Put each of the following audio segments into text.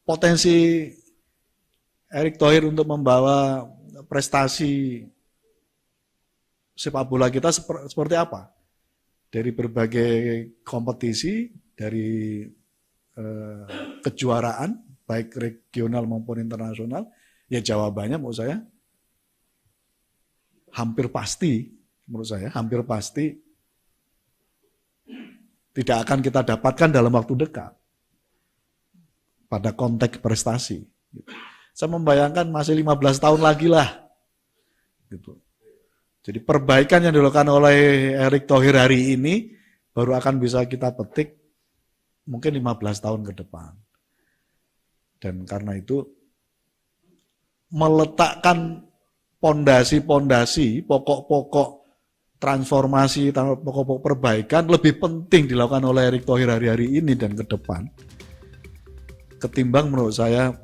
potensi Erick Thohir untuk membawa prestasi sepak bola kita seperti apa? Dari berbagai kompetisi, dari kejuaraan, baik regional maupun internasional, ya jawabannya menurut saya hampir pasti tidak akan kita dapatkan dalam waktu dekat pada konteks prestasi. Saya membayangkan masih 15 tahun lagi lah. Gitu. Jadi perbaikan yang dilakukan oleh Erick Thohir hari ini baru akan bisa kita petik mungkin 15 tahun ke depan. Dan karena itu meletakkan pondasi-pondasi, pokok-pokok transformasi, pokok-pokok perbaikan lebih penting dilakukan oleh Erick Thohir hari-hari ini dan ke depan. Ketimbang menurut saya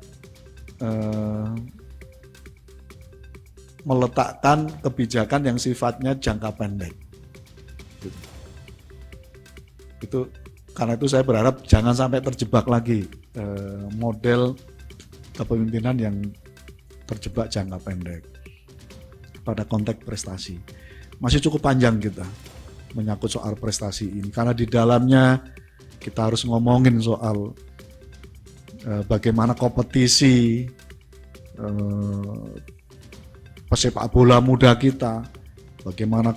meletakkan kebijakan yang sifatnya jangka pendek. Itu karena itu saya berharap jangan sampai terjebak lagi model kepemimpinan yang terjebak jangka pendek pada konteks prestasi. Masih cukup panjang kita menyangkut soal prestasi ini karena di dalamnya kita harus ngomongin soal bagaimana kompetisi pesepak bola muda kita, bagaimana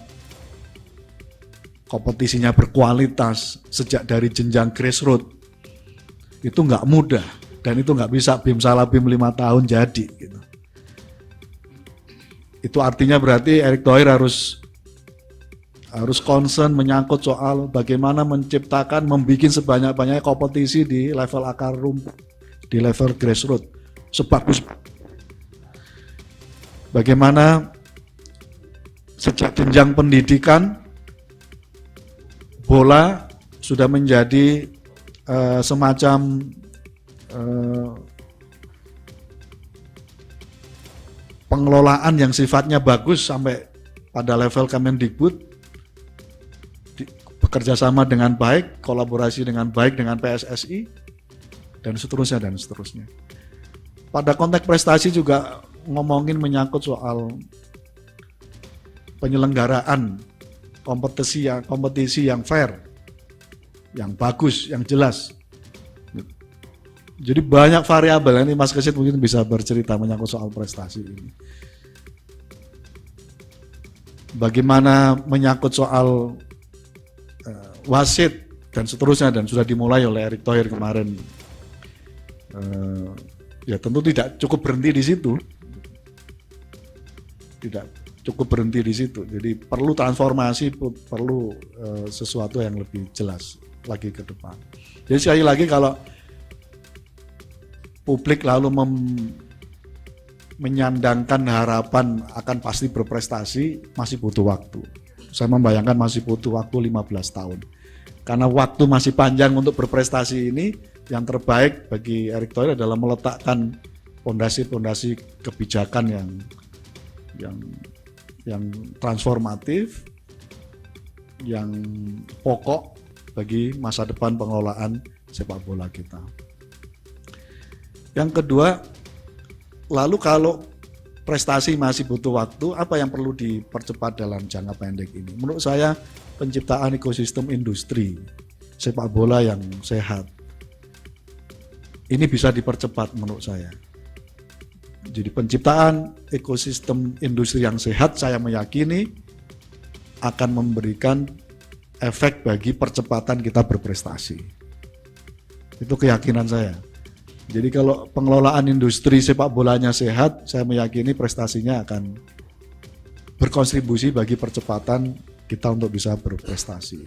kompetisinya berkualitas sejak dari jenjang grassroots. Itu nggak mudah dan itu nggak bisa bim salah bim 5 tahun jadi. Gitu. Itu artinya berarti Erick Thohir harus concern menyangkut soal bagaimana menciptakan, membuat sebanyak-banyaknya kompetisi di level akar rumput, di level grassroots, sebagus. Bagaimana sejak jenjang pendidikan bola sudah menjadi semacam pengelolaan yang sifatnya bagus sampai pada level Kemendikbud, bekerja sama dengan baik, kolaborasi dengan baik dengan PSSI, dan seterusnya. Pada konteks prestasi juga ngomongin menyangkut soal penyelenggaraan kompetisi yang fair, yang bagus, yang jelas. Jadi banyak variabel, ini Mas Kesit mungkin bisa bercerita menyangkut soal prestasi ini. Bagaimana menyangkut soal wasit dan seterusnya, dan sudah dimulai oleh Erick Thohir kemarin. Ya tentu tidak cukup berhenti di situ. Jadi perlu transformasi, perlu sesuatu yang lebih jelas lagi ke depan. Jadi sekali lagi kalau publik lalu menyandangkan harapan akan pasti berprestasi, masih butuh waktu. Saya membayangkan masih butuh waktu 15 tahun. Karena waktu masih panjang untuk berprestasi ini, yang terbaik bagi Erick Thohir adalah meletakkan pondasi-pondasi kebijakan yang transformatif, yang pokok bagi masa depan pengelolaan sepak bola kita. Yang kedua, lalu kalau prestasi masih butuh waktu, apa yang perlu dipercepat dalam jangka pendek ini? Menurut saya, penciptaan ekosistem industri sepak bola yang sehat. Ini bisa dipercepat menurut saya. Jadi penciptaan ekosistem industri yang sehat, saya meyakini akan memberikan efek bagi percepatan kita berprestasi. Itu keyakinan saya. Jadi kalau pengelolaan industri sepak bolanya sehat, saya meyakini prestasinya akan berkontribusi bagi percepatan kita untuk bisa berprestasi.